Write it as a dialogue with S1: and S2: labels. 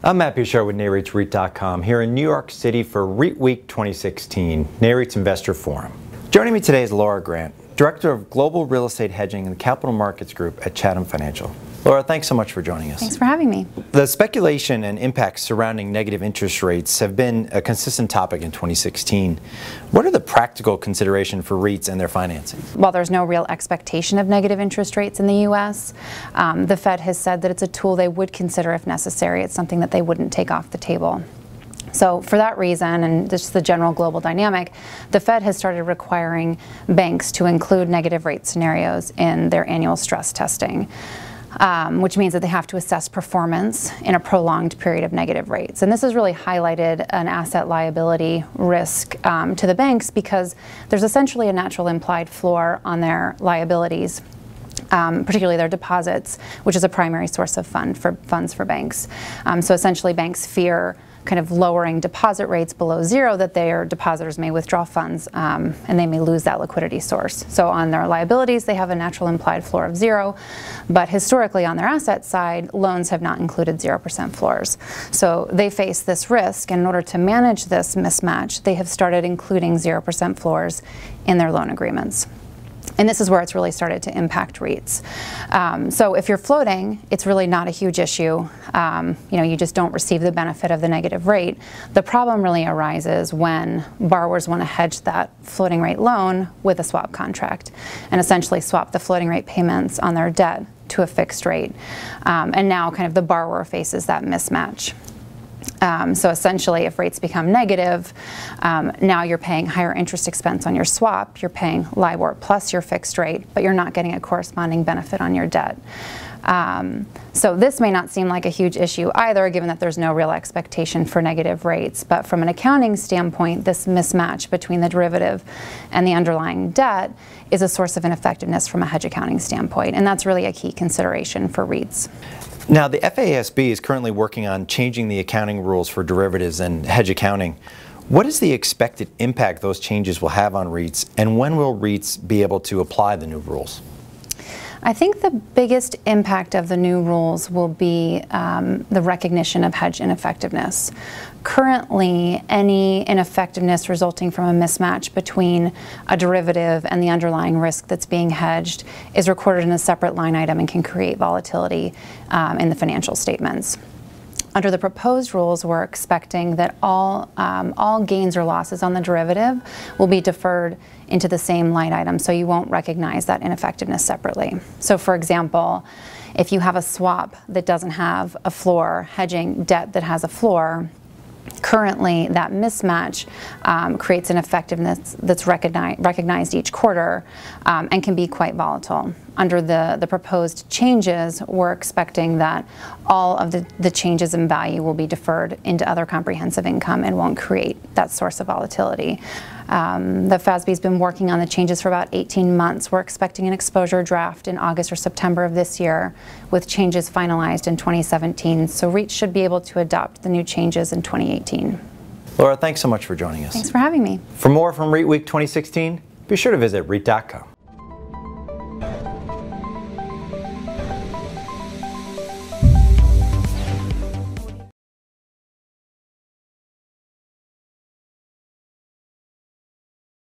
S1: I'm Matt Bouchard with NAREITWeek.com here in New York City for REITWeek 2016, NAREIT's Investor Forum. Joining me today is Laura Grant, Director of Global Real Estate Hedging and Capital Markets Group at Chatham Financial. Laura, thanks so much for joining us.
S2: Thanks for having me.
S1: The speculation and impacts surrounding negative interest rates have been a consistent topic in 2016. What are the practical considerations for REITs and their financing?
S2: While there's no real expectation of negative interest rates in the U.S., the Fed has said that it's a tool they would consider if necessary. It's something that they wouldn't take off the table. So for that reason, and just the general global dynamic, the Fed has started requiring banks to include negative rate scenarios in their annual stress testing, which means that they have to assess performance in a prolonged period of negative rates. And this has really highlighted an asset liability risk to the banks because there's essentially a natural implied floor on their liabilities. Particularly their deposits, which is a primary source of funds for banks. So essentially banks fear kind of lowering deposit rates below zero, that their depositors may withdraw funds and they may lose that liquidity source. So on their liabilities, they have a natural implied floor of zero, but historically on their asset side, loans have not included 0% floors. So they face this risk, and in order to manage this mismatch, they have started including 0% floors in their loan agreements. And this is where it's really started to impact REITs. So if you're floating, it's really not a huge issue. You just don't receive the benefit of the negative rate. The problem really arises when borrowers want to hedge that floating rate loan with a swap contract and essentially swap the floating rate payments on their debt to a fixed rate. And now kind of the borrower faces that mismatch. So essentially, if rates become negative, now you're paying higher interest expense on your swap, you're paying LIBOR plus your fixed rate, but you're not getting a corresponding benefit on your debt. So this may not seem like a huge issue either, given that there's no real expectation for negative rates, but from an accounting standpoint, this mismatch between the derivative and the underlying debt is a source of ineffectiveness from a hedge accounting standpoint, and that's really a key consideration for REITs.
S1: Now, the FASB is currently working on changing the accounting rules for derivatives and hedge accounting. What is the expected impact those changes will have on REITs, and when will REITs be able to apply the new rules?
S2: I think the biggest impact of the new rules will be the recognition of hedge ineffectiveness. Currently, any ineffectiveness resulting from a mismatch between a derivative and the underlying risk that's being hedged is recorded in a separate line item and can create volatility in the financial statements. Under the proposed rules, we're expecting that all gains or losses on the derivative will be deferred into the same line item, so you won't recognize that ineffectiveness separately. So for example, if you have a swap that doesn't have a floor, hedging debt that has a floor, currently that mismatch creates an effectiveness that's recognized each quarter and can be quite volatile. Under the proposed changes, we're expecting that all of the changes in value will be deferred into other comprehensive income and won't create that source of volatility. The FASB's been working on the changes for about 18 months. We're expecting an exposure draft in August or September of this year, with changes finalized in 2017. So REITs should be able to adopt the new changes in 2018.
S1: Laura, thanks so much for joining us.
S2: Thanks for having me.
S1: For more from REITWeek 2016, be sure to visit REIT.com.